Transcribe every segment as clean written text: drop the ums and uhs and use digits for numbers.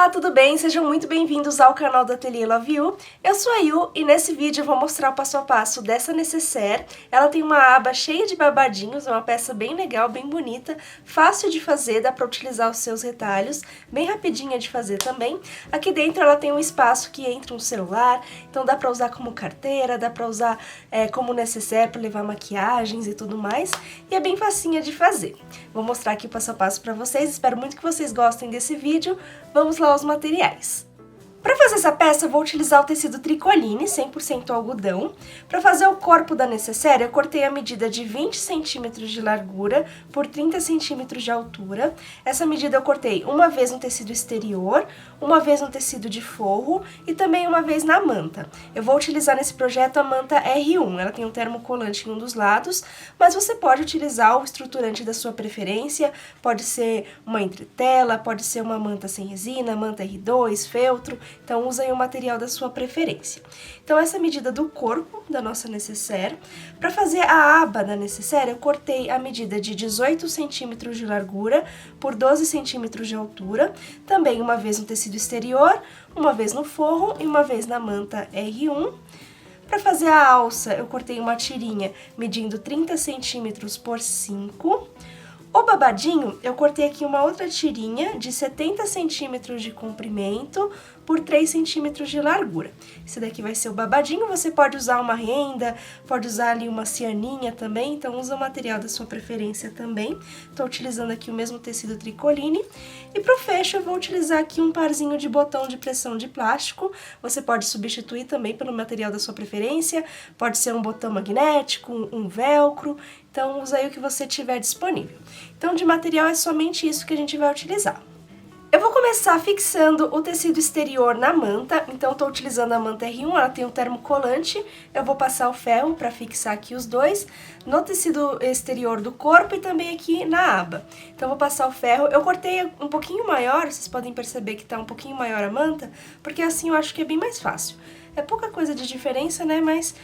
Olá, tudo bem? Sejam muito bem-vindos ao canal da Ateliê Love You. Eu sou a Yu e nesse vídeo eu vou mostrar o passo a passo dessa necessaire. Ela tem uma aba cheia de babadinhos, é uma peça bem legal, bem bonita, fácil de fazer, dá pra utilizar os seus retalhos, bem rapidinha de fazer também. Aqui dentro ela tem um espaço que entra um celular, então dá pra usar como carteira, dá pra usar como necessaire pra levar maquiagens e tudo mais, e é bem facinha de fazer. Vou mostrar aqui o passo a passo pra vocês, espero muito que vocês gostem desse vídeo. Vamos lá aos materiais. Para fazer essa peça eu vou utilizar o tecido tricoline, 100% algodão. Para fazer o corpo da necessaire eu cortei a medida de 20 centímetros de largura por 30 centímetros de altura. Essa medida eu cortei uma vez no tecido exterior, uma vez no tecido de forro e também uma vez na manta. Eu vou utilizar nesse projeto a manta R1, ela tem um termocolante em um dos lados, mas você pode utilizar o estruturante da sua preferência, pode ser uma entretela, pode ser uma manta sem resina, manta R2, feltro. Então, usa aí o material da sua preferência. Então, essa é a medida do corpo da nossa necessaire. Para fazer a aba da necessaire, eu cortei a medida de 18 centímetros de largura por 12 centímetros de altura. Também uma vez no tecido exterior, uma vez no forro e uma vez na manta R1. Para fazer a alça, eu cortei uma tirinha medindo 30 centímetros por 5. O babadinho, eu cortei aqui uma outra tirinha de 70 centímetros de comprimento por 3 centímetros de largura. Esse daqui vai ser o babadinho, você pode usar uma renda, pode usar ali uma cianinha também, então usa o material da sua preferência também. Estou utilizando aqui o mesmo tecido tricoline. E para o fecho eu vou utilizar aqui um parzinho de botão de pressão de plástico, você pode substituir também pelo material da sua preferência, pode ser um botão magnético, um velcro, então usa aí o que você tiver disponível. Então de material é somente isso que a gente vai utilizar. Eu vou começar fixando o tecido exterior na manta, então estou utilizando a manta R1, ela tem um termocolante, eu vou passar o ferro para fixar aqui os dois, no tecido exterior do corpo e também aqui na aba. Então vou passar o ferro, eu cortei um pouquinho maior, vocês podem perceber que está um pouquinho maior a manta, porque assim eu acho que é bem mais fácil. É pouca coisa de diferença, né, mas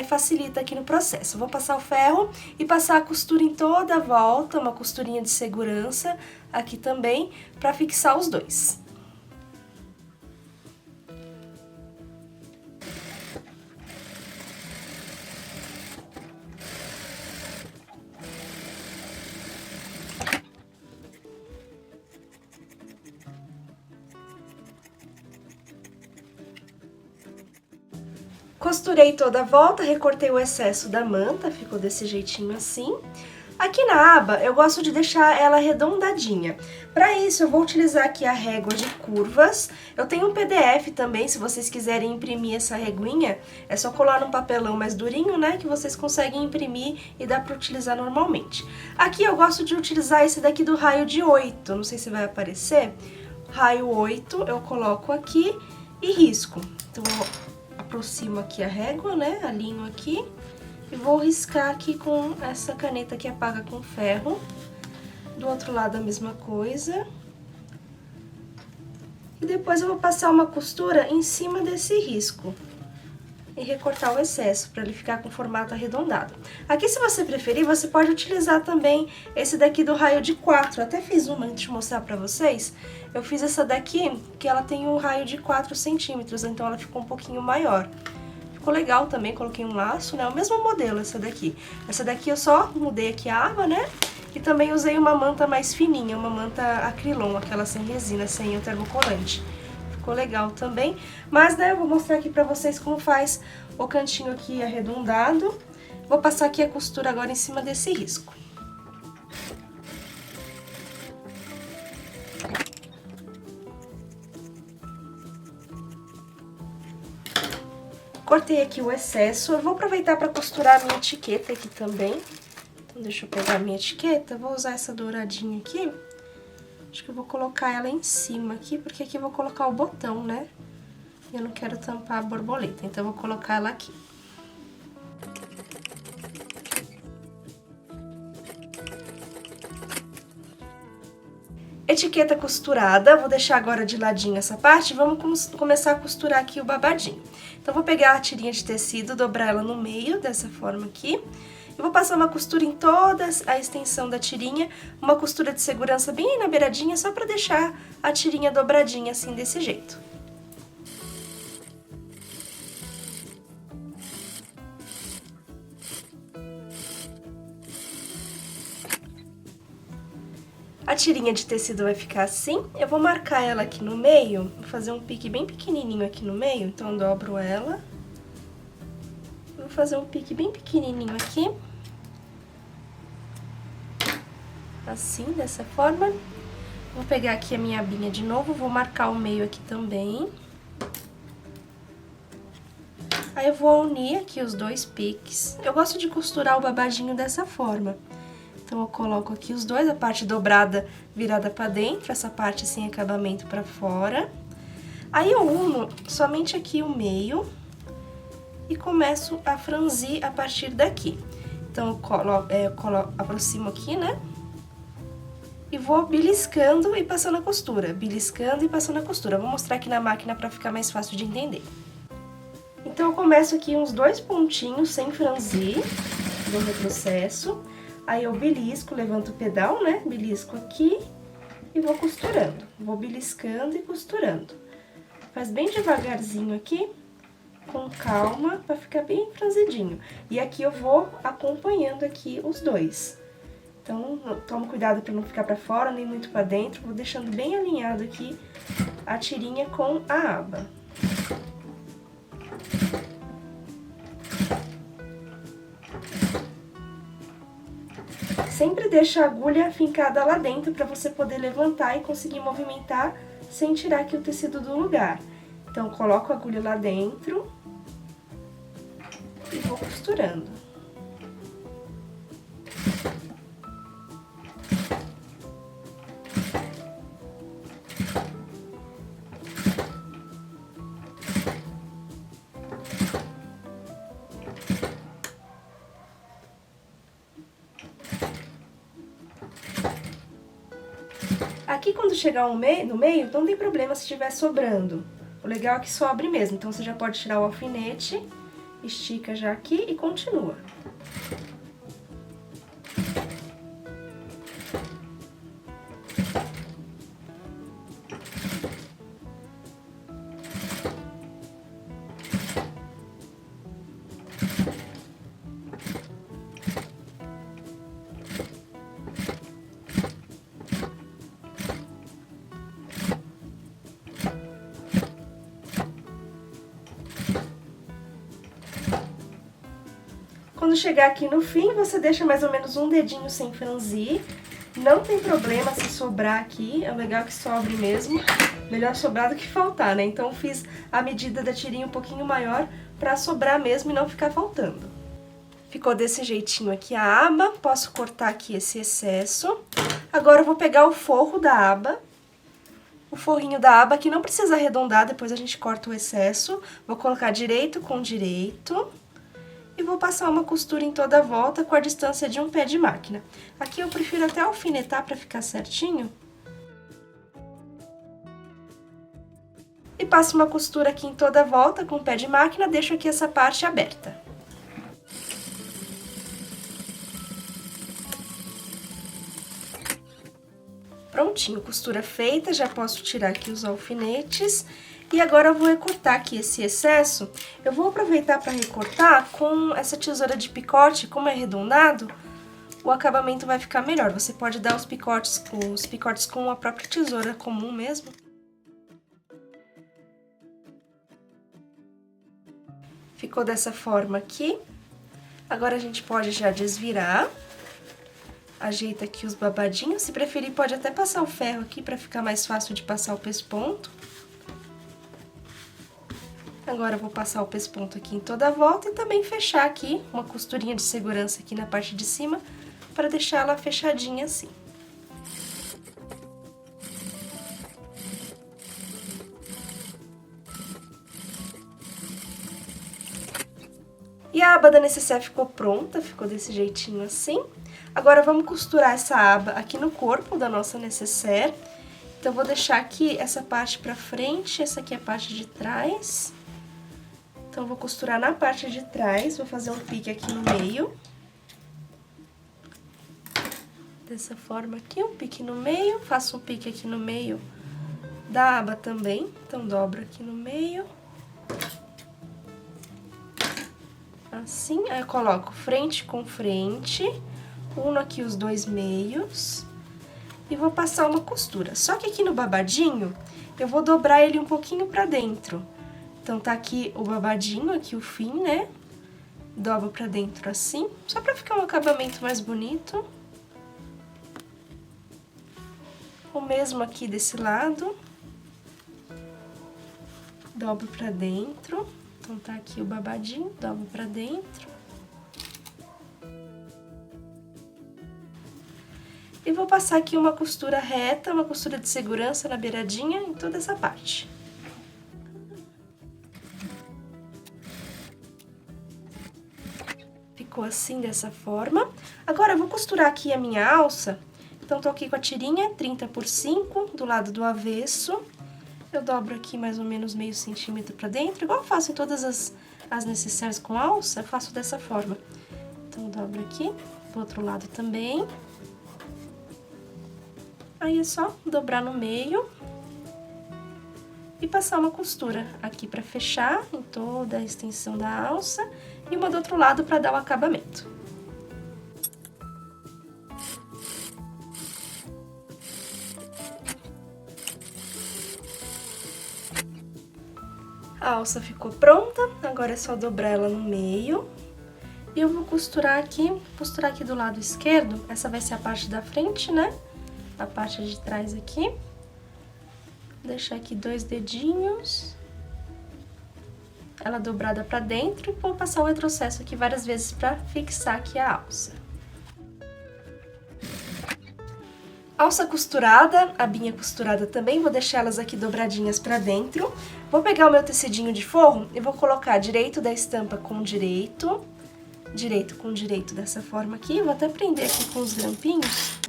facilita aqui no processo. Vou passar o ferro e passar a costura em toda a volta, uma costurinha de segurança aqui também, para fixar os dois. Costurei toda a volta, recortei o excesso da manta, ficou desse jeitinho assim. Aqui na aba, eu gosto de deixar ela arredondadinha. Para isso, eu vou utilizar aqui a régua de curvas. Eu tenho um PDF também, se vocês quiserem imprimir essa reguinha, é só colar num papelão mais durinho, né, que vocês conseguem imprimir e dá para utilizar normalmente. Aqui eu gosto de utilizar esse daqui do raio de 8, não sei se vai aparecer. Raio 8, eu coloco aqui e risco. Então, eu aproximo aqui a régua, né, alinho aqui. E vou riscar aqui com essa caneta que apaga com ferro. Do outro lado a mesma coisa. E depois eu vou passar uma costura em cima desse risco. E recortar o excesso, para ele ficar com formato arredondado. Aqui, se você preferir, você pode utilizar também esse daqui do raio de 4. Eu até fiz uma antes de mostrar pra vocês. Eu fiz essa daqui, que ela tem um raio de 4 centímetros, então ela ficou um pouquinho maior. Ficou legal também, coloquei um laço, né? O mesmo modelo essa daqui. Essa daqui eu só mudei aqui a aba, né? E também usei uma manta mais fininha, uma manta acrilon, aquela sem resina, sem o termocolante. Ficou legal também. Mas, né, eu vou mostrar aqui pra vocês como faz o cantinho aqui arredondado. Vou passar aqui a costura agora em cima desse risco. Cortei aqui o excesso, eu vou aproveitar para costurar a minha etiqueta aqui também. Então, deixa eu pegar a minha etiqueta, vou usar essa douradinha aqui. Acho que eu vou colocar ela em cima aqui, porque aqui eu vou colocar o botão, né? E eu não quero tampar a borboleta, então eu vou colocar ela aqui. Etiqueta costurada, vou deixar agora de ladinho essa parte, vamos começar a costurar aqui o babadinho. Então, vou pegar a tirinha de tecido, dobrar ela no meio, dessa forma aqui, Eu vou passar uma costura em toda a extensão da tirinha, uma costura de segurança bem na beiradinha, só pra deixar a tirinha dobradinha assim, desse jeito. A tirinha de tecido vai ficar assim, eu vou marcar ela aqui no meio, vou fazer um pique bem pequenininho aqui no meio, então eu dobro ela. Vou fazer um pique bem pequenininho aqui. Assim, dessa forma. Vou pegar aqui a minha abinha de novo, vou marcar o meio aqui também. Aí eu vou unir aqui os dois piques. Eu gosto de costurar o babadinho dessa forma. Então, eu coloco aqui os dois, a parte dobrada virada pra dentro, essa parte sem acabamento pra fora. Aí eu uno somente aqui o meio e começo a franzir a partir daqui. Então, eu aproximo aqui, né? E vou beliscando e passando a costura, beliscando e passando a costura. Vou mostrar aqui na máquina pra ficar mais fácil de entender. Então, eu começo aqui uns 2 pontinhos sem franzir, no retrocesso. Aí eu belisco, levanto o pedal, né? Belisco aqui e vou costurando. Vou beliscando e costurando. Faz bem devagarzinho aqui, com calma, pra ficar bem franzidinho. E aqui eu vou acompanhando aqui os dois. Então, tomo cuidado pra não ficar pra fora, nem muito pra dentro. Vou deixando bem alinhado aqui a tirinha com a aba. Sempre deixa a agulha fincada lá dentro para você poder levantar e conseguir movimentar sem tirar aqui o tecido do lugar. Então, coloco a agulha lá dentro e vou costurando. Aqui, quando chegar no meio, não tem problema se estiver sobrando. O legal é que sobre mesmo. Então, você já pode tirar o alfinete, estica já aqui e continua. Quando chegar aqui no fim, você deixa mais ou menos um dedinho sem franzir. Não tem problema se sobrar aqui, é legal que sobre mesmo. Melhor sobrar do que faltar, né? Então, fiz a medida da tirinha um pouquinho maior pra sobrar mesmo e não ficar faltando. Ficou desse jeitinho aqui a aba, posso cortar aqui esse excesso. Agora, eu vou pegar o forro da aba. O forrinho da aba que não precisa arredondar, depois a gente corta o excesso. Vou colocar direito com direito. E vou passar uma costura em toda a volta com a distância de um pé de máquina. Aqui eu prefiro até alfinetar para ficar certinho. E passo uma costura aqui em toda a volta com o pé de máquina, deixo aqui essa parte aberta. Prontinho, costura feita, já posso tirar aqui os alfinetes. E agora eu vou recortar aqui esse excesso. Eu vou aproveitar para recortar com essa tesoura de picote, como é arredondado, o acabamento vai ficar melhor. Você pode dar os picotes com a própria tesoura comum mesmo. Ficou dessa forma aqui. Agora a gente pode já desvirar. Ajeita aqui os babadinhos. Se preferir, pode até passar o ferro aqui para ficar mais fácil de passar o pesponto. Agora, eu vou passar o pesponto aqui em toda a volta e também fechar aqui uma costurinha de segurança aqui na parte de cima, para deixar ela fechadinha assim. E a aba da necessaire ficou pronta, ficou desse jeitinho assim. Agora, vamos costurar essa aba aqui no corpo da nossa necessaire. Então, eu vou deixar aqui essa parte pra frente, essa aqui é a parte de trás. Então, vou costurar na parte de trás, vou fazer um pique aqui no meio. dessa forma aqui, um pique no meio, faço um pique aqui no meio da aba também, então dobro aqui no meio. Assim, aí eu coloco frente com frente, uno aqui os dois meios e vou passar uma costura. Só que aqui no babadinho, eu vou dobrar ele um pouquinho pra dentro. Então, tá aqui o babadinho, aqui o fim, né? Dobro pra dentro assim, só pra ficar um acabamento mais bonito. O mesmo aqui desse lado. Dobro pra dentro. Então, tá aqui o babadinho, dobro pra dentro. E vou passar aqui uma costura reta, uma costura de segurança na beiradinha em toda essa parte. Ficou assim, dessa forma. Agora, eu vou costurar aqui a minha alça. Então, tô aqui com a tirinha 30 por 5, do lado do avesso. Eu dobro aqui mais ou menos meio centímetro pra dentro, igual eu faço em todas as necessárias com alça, eu faço dessa forma. Então, dobro aqui, do outro lado também. Aí é só dobrar no meio e passar uma costura aqui pra fechar em toda a extensão da alça e uma do outro lado pra dar o acabamento. A alça ficou pronta, agora é só dobrar ela no meio. E eu vou costurar aqui do lado esquerdo, essa vai ser a parte da frente, né? A parte de trás aqui. Vou deixar aqui 2 dedinhos. Ela dobrada pra dentro e vou passar o retrocesso aqui várias vezes pra fixar aqui a alça. Alça costurada, abinha costurada também, vou deixar elas aqui dobradinhas pra dentro. Vou pegar o meu tecidinho de forro e vou colocar direito da estampa com direito, direito com direito dessa forma aqui. Vou até prender aqui com os grampinhos.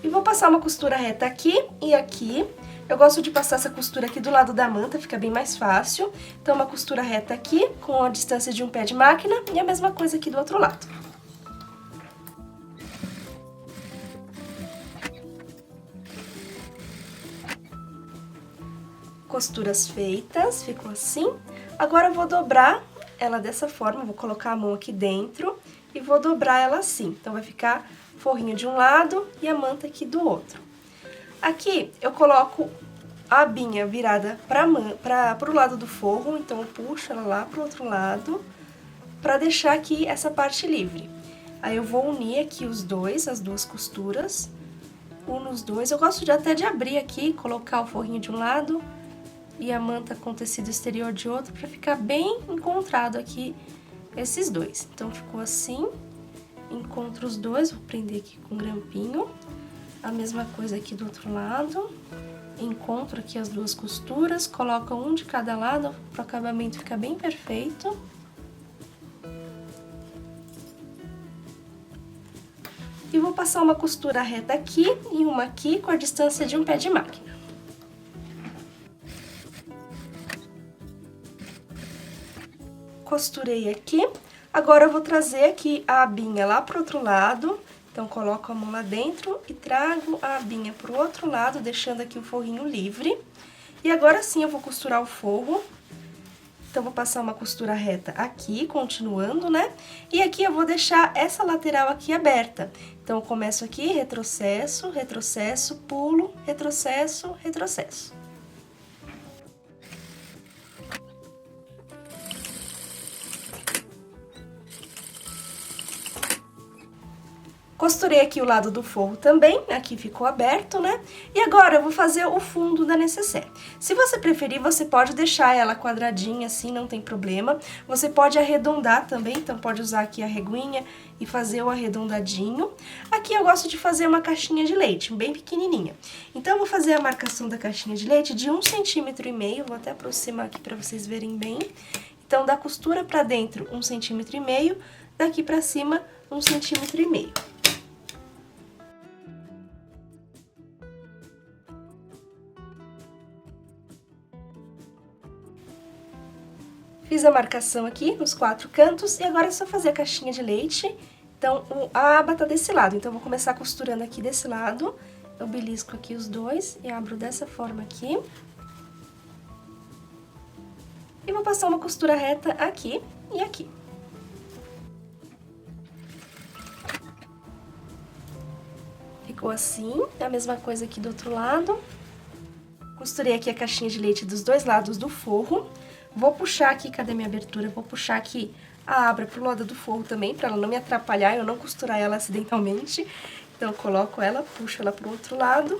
E vou passar uma costura reta aqui e aqui. Eu gosto de passar essa costura aqui do lado da manta, fica bem mais fácil. Então, uma costura reta aqui, com a distância de um pé de máquina, e a mesma coisa aqui do outro lado. Costuras feitas, ficou assim. Agora eu vou dobrar ela dessa forma, vou colocar a mão aqui dentro e vou dobrar ela assim. Então, vai ficar forrinho de um lado e a manta aqui do outro. Aqui eu coloco a abinha virada pro lado do forro, então eu puxo ela lá pro outro lado, pra deixar aqui essa parte livre. Aí eu vou unir aqui os dois, as duas costuras, uno os dois. Eu gosto até de abrir aqui, colocar o forrinho de um lado e a manta com tecido exterior de outro, pra ficar bem encontrado aqui esses dois. Então, ficou assim, encontro os dois, vou prender aqui com grampinho. A mesma coisa aqui do outro lado, encontro aqui as duas costuras, coloco um de cada lado para o acabamento ficar bem perfeito. E vou passar uma costura reta aqui e uma aqui com a distância de um pé de máquina. Costurei aqui, agora eu vou trazer aqui a abinha lá pro outro lado. Então, coloco a mão lá dentro e trago a abinha pro outro lado, deixando aqui o forrinho livre. E agora sim eu vou costurar o forro. Então, vou passar uma costura reta aqui, continuando, né? E aqui eu vou deixar essa lateral aqui aberta. Então, eu começo aqui, retrocesso, retrocesso, pulo, retrocesso, retrocesso. Costurei aqui o lado do forro também, aqui ficou aberto, né? E agora eu vou fazer o fundo da necessaire. Se você preferir, você pode deixar ela quadradinha assim, não tem problema. Você pode arredondar também, então pode usar aqui a reguinha e fazer o arredondadinho. Aqui eu gosto de fazer uma caixinha de leite, bem pequenininha. Então, eu vou fazer a marcação da caixinha de leite de 1,5 cm, vou até aproximar aqui pra vocês verem bem. Então, da costura pra dentro, 1,5 cm, daqui pra cima, 1,5 cm. Fiz a marcação aqui nos 4 cantos e agora é só fazer a caixinha de leite. Então, a aba tá desse lado, então eu vou começar costurando aqui desse lado. Eu belisco aqui os dois e abro dessa forma aqui. E vou passar uma costura reta aqui e aqui. Ficou assim, a mesma coisa aqui do outro lado. Costurei aqui a caixinha de leite dos dois lados do forro. Vou puxar aqui, cadê minha abertura? Vou puxar aqui a abra pro lado do forro também, pra ela não me atrapalhar, eu não costurar ela acidentalmente. Então, eu coloco ela, puxo ela pro outro lado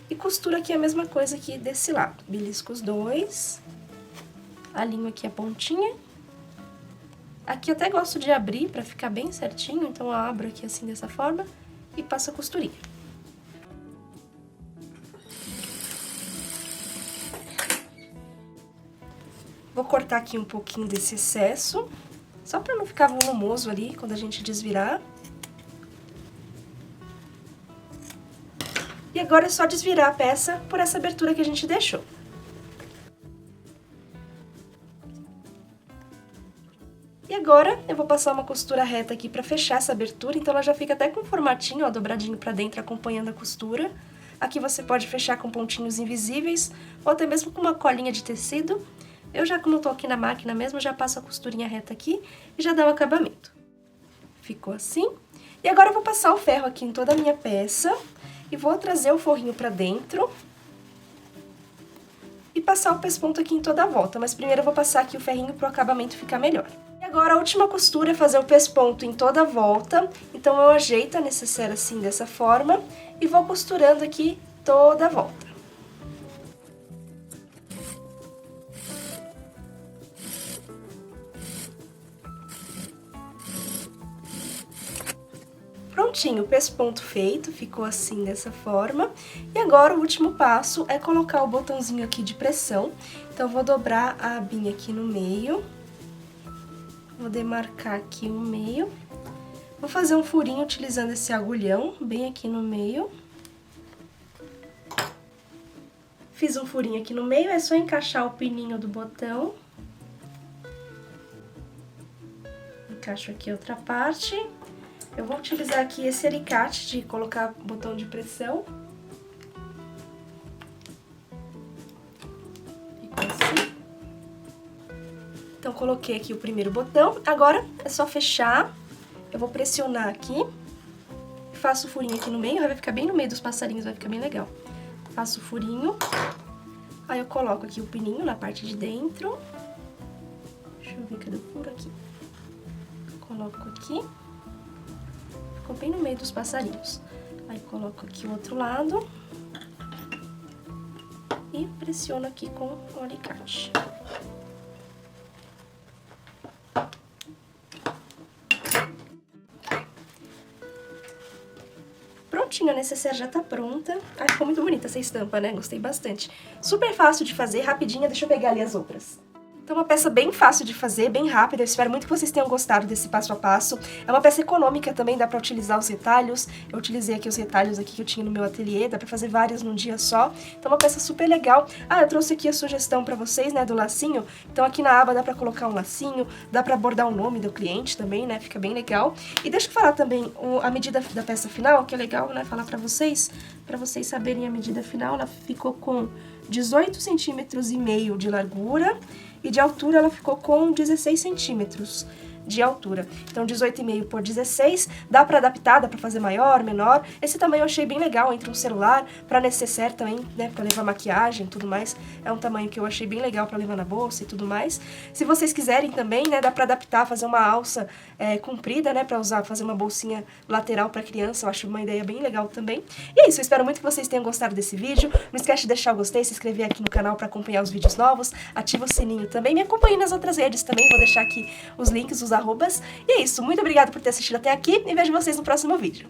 e costuro aqui a mesma coisa aqui desse lado. Belisco os dois, alinho aqui a pontinha. Aqui eu até gosto de abrir pra ficar bem certinho, então eu abro aqui assim dessa forma e passo a costurinha. Vou cortar aqui um pouquinho desse excesso, só pra não ficar volumoso ali quando a gente desvirar. E agora é só desvirar a peça por essa abertura que a gente deixou. E agora eu vou passar uma costura reta aqui pra fechar essa abertura, então ela já fica até com um formatinho, ó, dobradinho pra dentro, acompanhando a costura. Aqui você pode fechar com pontinhos invisíveis, ou até mesmo com uma colinha de tecido. Eu já, como eu tô aqui na máquina mesmo, já passo a costurinha reta aqui e já dá o acabamento. Ficou assim. E agora eu vou passar o ferro aqui em toda a minha peça e vou trazer o forrinho pra dentro e passar o pesponto aqui em toda a volta, mas primeiro eu vou passar aqui o ferrinho pro acabamento ficar melhor. E agora a última costura é fazer o pesponto em toda a volta, então eu ajeito a necessaire assim dessa forma e vou costurando aqui toda a volta. Prontinho, o pesponto feito, ficou assim dessa forma. E agora o último passo é colocar o botãozinho aqui de pressão. Então, eu vou dobrar a abinha aqui no meio. Vou demarcar aqui o meio. Vou fazer um furinho utilizando esse agulhão, bem aqui no meio. Fiz um furinho aqui no meio, é só encaixar o pininho do botão. Encaixo aqui a outra parte. Eu vou utilizar aqui esse alicate de colocar botão de pressão. Ficou assim. Então, coloquei aqui o primeiro botão. Agora, é só fechar. Eu vou pressionar aqui. Faço o furinho aqui no meio, vai ficar bem no meio dos passarinhos, vai ficar bem legal. Faço o furinho. Aí, eu coloco aqui o pininho na parte de dentro. Deixa eu ver, cadê o furo aqui? Coloco aqui. Ficou bem no meio dos passarinhos. Aí, coloco aqui o outro lado. E pressiono aqui com o alicate. Prontinho, a necessaire já tá pronta. Ai, ficou muito bonita essa estampa, né? Gostei bastante. Super fácil de fazer, rapidinha. Deixa eu pegar ali as outras. Então, uma peça bem fácil de fazer, bem rápida. Eu espero muito que vocês tenham gostado desse passo a passo. É uma peça econômica também, dá pra utilizar os retalhos. Eu utilizei aqui os retalhos aqui que eu tinha no meu ateliê, dá pra fazer várias num dia só. Então, uma peça super legal. Ah, eu trouxe aqui a sugestão pra vocês, né, do lacinho. Então, aqui na aba dá pra colocar um lacinho, dá pra bordar o nome do cliente também, né, fica bem legal. E deixa eu falar também a medida da peça final, que é legal, né, falar pra vocês saberem a medida final. Ela ficou com 18,5 centímetros de largura. E de altura ela ficou com 16 centímetros de altura. Então, 18,5 por 16, dá pra adaptar, dá pra fazer maior, menor. Esse tamanho eu achei bem legal, entre um celular, pra necessaire também, né, pra levar maquiagem e tudo mais. É um tamanho que eu achei bem legal pra levar na bolsa e tudo mais. Se vocês quiserem também, né, dá pra adaptar, fazer uma alça comprida, né, pra usar, fazer uma bolsinha lateral pra criança. Eu acho uma ideia bem legal também. E é isso, eu espero muito que vocês tenham gostado desse vídeo. Não esquece de deixar o gostei, se inscrever aqui no canal pra acompanhar os vídeos novos. Ativa o sininho também, me acompanhe nas outras redes também, vou deixar aqui os links, os arrobas. E é isso, muito obrigada por ter assistido até aqui e vejo vocês no próximo vídeo.